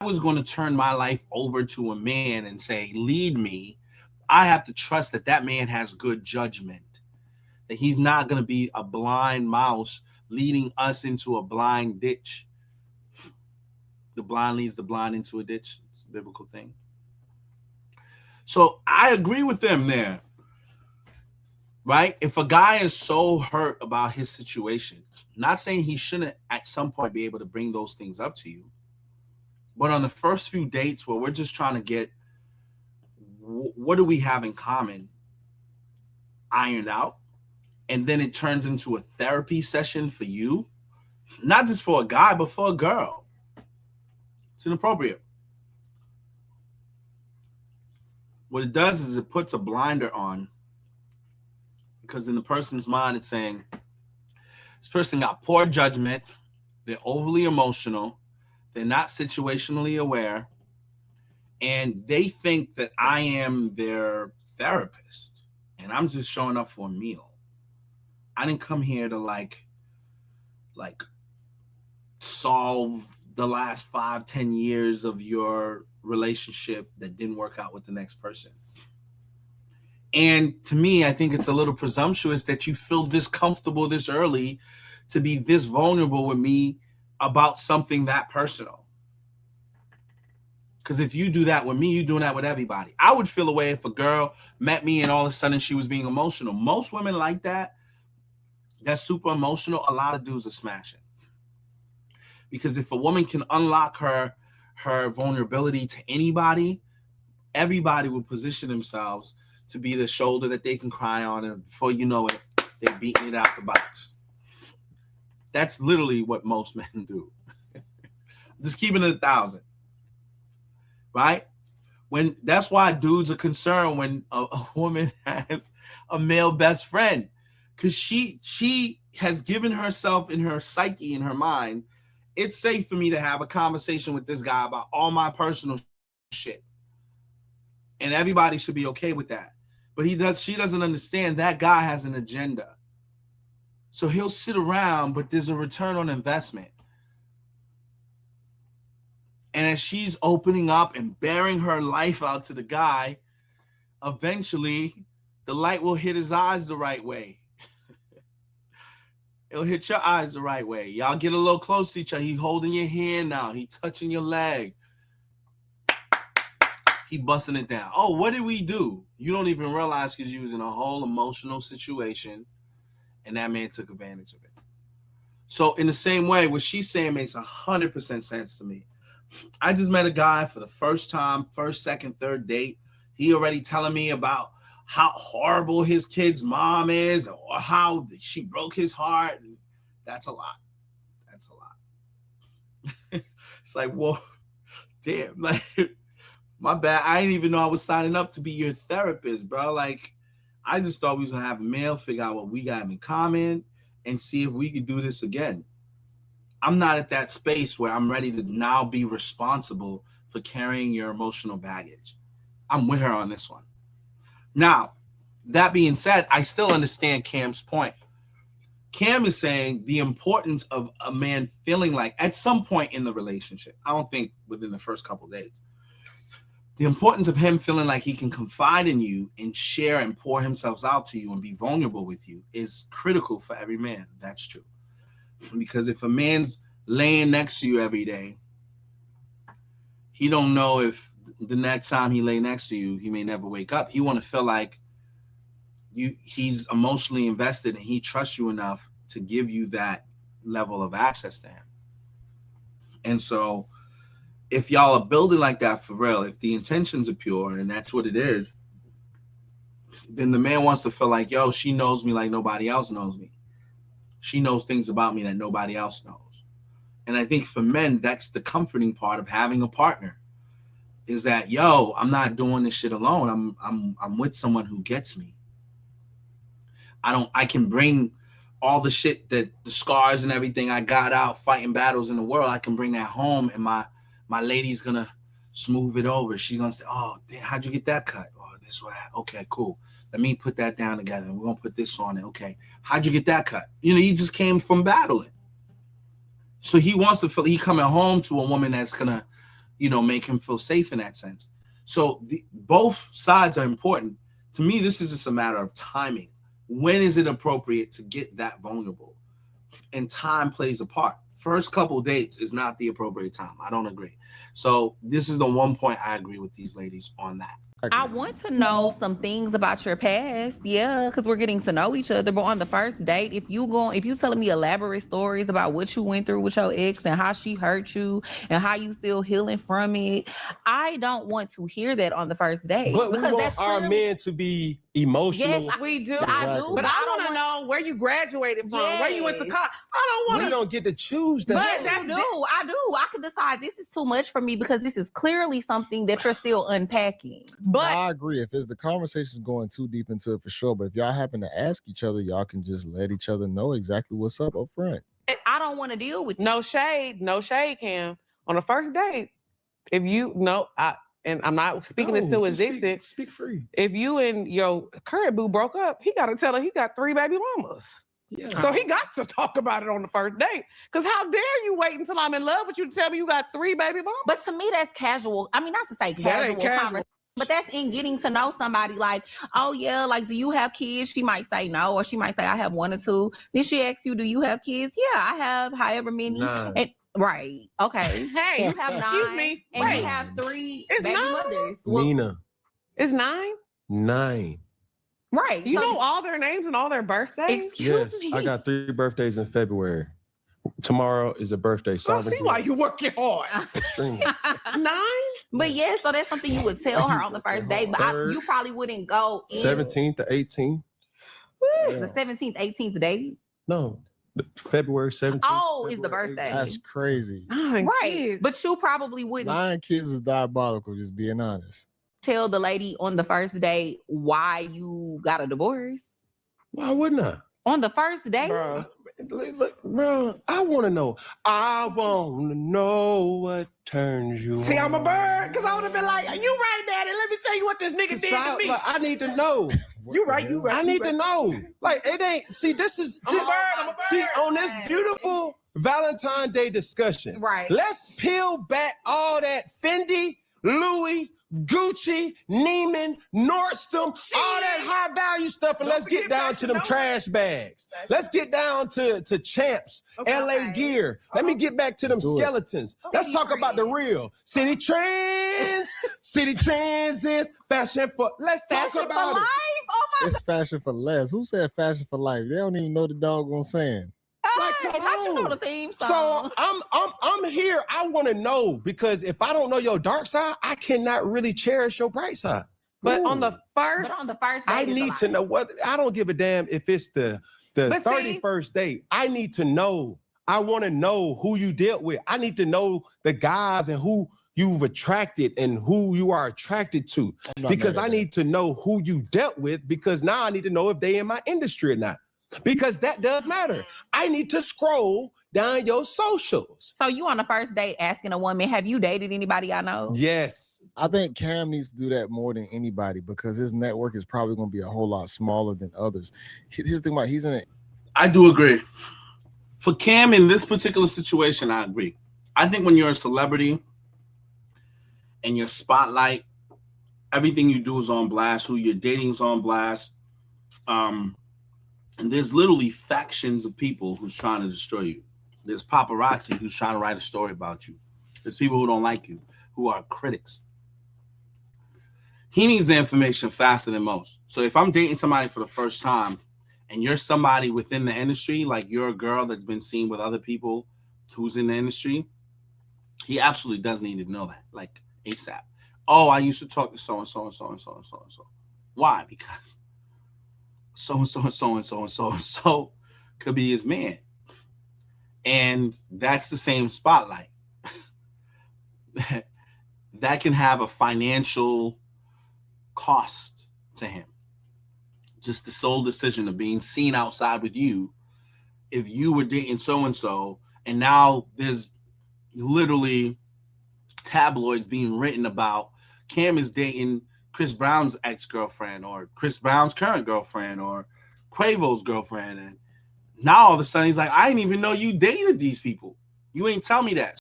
was going to turn my life over to a man and say, lead me, I have to trust that that man has good judgment, that he's not going to be a blind mouse leading us into a blind ditch. The blind leads the blind into a ditch. It's a biblical thing. So I agree with them there, right? If a guy is so hurt about his situation, not saying he shouldn't at some point be able to bring those things up to you, but on the first few dates where we're just trying to get what do we have in common ironed out, and then it turns into a therapy session for you, not just for a guy, but for a girl, it's inappropriate. What it does is it puts a blinder on, because in the person's mind, it's saying, this person got poor judgment, they're overly emotional, they're not situationally aware, and they think that I am their therapist, and I'm just showing up for a meal. I didn't come here to like solve the last 5-10 years of your relationship that didn't work out with the next person. And to me, I think it's a little presumptuous that you feel this comfortable this early to be this vulnerable with me about something that personal. Because if you do that with me, you're doing that with everybody. I would feel a way if a girl met me and all of a sudden she was being emotional. Most women like that. That's super emotional. A lot of dudes are smashing. Because if a woman can unlock her vulnerability to anybody, everybody will position themselves to be the shoulder that they can cry on, and before you know it, they're beating it out the box. That's literally what most men do. Just keeping it 1,000. Right? When that's why dudes are concerned when a woman has a male best friend, because she has given herself in her psyche, in her mind, it's safe for me to have a conversation with this guy about all my personal shit, and everybody should be okay with that. But she doesn't understand that guy has an agenda, so he'll sit around, but there's a return on investment. And as she's opening up and bearing her life out to the guy, eventually the light will hit his eyes the right way. It'll hit your eyes the right way. Y'all get a little close to each other. He holding your hand now. He touching your leg. He busting it down. Oh, what did we do? You don't even realize, because you was in a whole emotional situation and that man took advantage of it. So in the same way, what she's saying makes 100% sense to me. I just met a guy for the first time, first, second, third date. He already telling me about how horrible his kid's mom is, or how she broke his heart. That's a lot. That's a lot. It's like, whoa, damn. Like, my bad. I didn't even know I was signing up to be your therapist, bro. Like, I just thought we was going to have a meal, figure out what we got in common, and see if we could do this again. I'm not at that space where I'm ready to now be responsible for carrying your emotional baggage. I'm with her on this one. Now, that being said, I still understand Cam's point. Cam is saying the importance of a man feeling like, at some point in the relationship, I don't think within the first couple of days, the importance of him feeling like he can confide in you and share and pour himself out to you and be vulnerable with you is critical for every man. That's true. Because if a man's laying next to you every day, he don't know if the next time he lay next to you, he may never wake up. He want to feel like he's emotionally invested and he trusts you enough to give you that level of access to him. And so if y'all are building like that for real, if the intentions are pure and that's what it is, then the man wants to feel like, yo, she knows me like nobody else knows me. She knows things about me that nobody else knows. And I think for men, that's the comforting part of having a partner, is that, yo, I'm not doing this shit alone. I'm with someone who gets me. I can bring all the shit, that the scars and everything I got out fighting battles in the world, I can bring that home, and my lady's gonna smooth it over. She's gonna say, oh, damn, how'd you get that cut? Oh, this way. Okay, cool. Let me put that down together, and we're gonna put this on it. Okay, how'd you get that cut? You know, he just came from battling. So he wants to feel he coming home to a woman that's gonna, make him feel safe in that sense. So both sides are important. To me, this is just a matter of timing. When is it appropriate to get that vulnerable? And time plays a part. First couple dates is not the appropriate time. I don't agree. So this is the one point I agree with these ladies on that. I want to know some things about your past, yeah, because we're getting to know each other. But on the first date, if you telling me elaborate stories about what you went through with your ex and how she hurt you and how you still healing from it, I don't want to hear that on the first date. But we want our men to be emotional. Yes, we do. I do. But I want to know where you graduated from, where you went to college. I don't want to. We don't get to choose that. But I do. I could decide this is too much for me because this is clearly something that you're still unpacking. But I agree. If the conversation's going too deep into it, for sure. But if y'all happen to ask each other, y'all can just let each other know exactly what's up front. I don't want to deal with no shade, Cam. On the first date, if you and I'm not speaking this to existence. Speak free. If you and your current boo broke up, he got to tell her he got 3 baby mamas. Yeah. So he got to talk about it on the first date. Because how dare you wait until I'm in love with you to tell me you got 3 baby mamas? But to me, that's casual. I mean, not to say casual conversation, but that's in getting to know somebody. Like, oh yeah, like, do you have kids? She might say no, or she might say I have 1 or 2. Then she asks you, do you have kids? Yeah, I have however many. 9. And, right. Okay. Hey, you have 9. Excuse me. And Wait. you have 3 It's baby 9? mothers. Nina. It's 9? 9. Right. You know all their names and all their birthdays? Excuse me. I got 3 birthdays in February. Tomorrow is a birthday. So I see why you're working hard. Extremely. 9? But yeah, so that's something you would tell her on the first date. But you probably wouldn't go in 17th to 18th. the 17th, 18th date. No, February 17th. Oh, is the birthday. That's crazy. 9 right. kids. But you probably wouldn't 9 kids is diabolical, just being honest. tell the lady on the first date why you got a divorce. Why wouldn't I? On the first date? Bro, look, bro, I want to know. I want to know what turns you See, I'm a on. bird, because I would have been like, you right, daddy. Let me tell you what this nigga did to me. I need to know. You right. I need to know. Like, it ain't, see, this is, I'm a bird. see, on this beautiful Valentine's Day discussion, right? Let's peel back all that Fendi, Louis, Gucci, Neiman, Nordstrom, all that high value stuff, and let's get down to them trash bags. Let's get down to Champs, LA Gear. Let me get back to them skeletons. Let's talk about the real City Trends. City Trends is fashion for. Let's talk Fashion about for it. life? Oh my! It's fashion for less. Who said fashion for life? They don't even know the doggone saying. Like, come not you know on. the theme song. So I'm here. I want to know, because if I don't know your dark side, I cannot really cherish your bright side. But on the first, date, I need to know what. I don't give a damn if it's the 31st date. I need to know. I want to know who you dealt with. I need to know the guys and who you've attracted and who you are attracted to, because I need to know who you dealt with, because now I need to know if they in my industry or not, because that does matter. I need to scroll down your socials. So you on the first date asking a woman, have you dated anybody I know? Yes. I think Cam needs to do that more than anybody, because his network is probably going to be a whole lot smaller than others. Here's the thing about he's in it. I do agree. For Cam in this particular situation, I agree. I think when you're a celebrity and your spotlight, everything you do is on blast, who you're dating is on blast. And there's literally factions of people who's trying to destroy you. There's paparazzi who's trying to write a story about you. There's people who don't like you, who are critics. He needs the information faster than most. So if I'm dating somebody for the first time and you're somebody within the industry, like you're a girl that's been seen with other people who's in the industry, he absolutely does need to know that, like ASAP. Oh, I used to talk to so-and-so and so-and-so and so-and-so. Why? Because so-and-so and so-and-so and so-and-so could be his man. And that's the same spotlight. That can have a financial cost to him. Just the sole decision of being seen outside with you. If you were dating so-and-so, and now there's literally tabloids being written about Cam is dating Chris Brown's ex-girlfriend, or Chris Brown's current girlfriend, or Quavo's girlfriend. And now all of a sudden he's like, I didn't even know you dated these people. You ain't tell me that.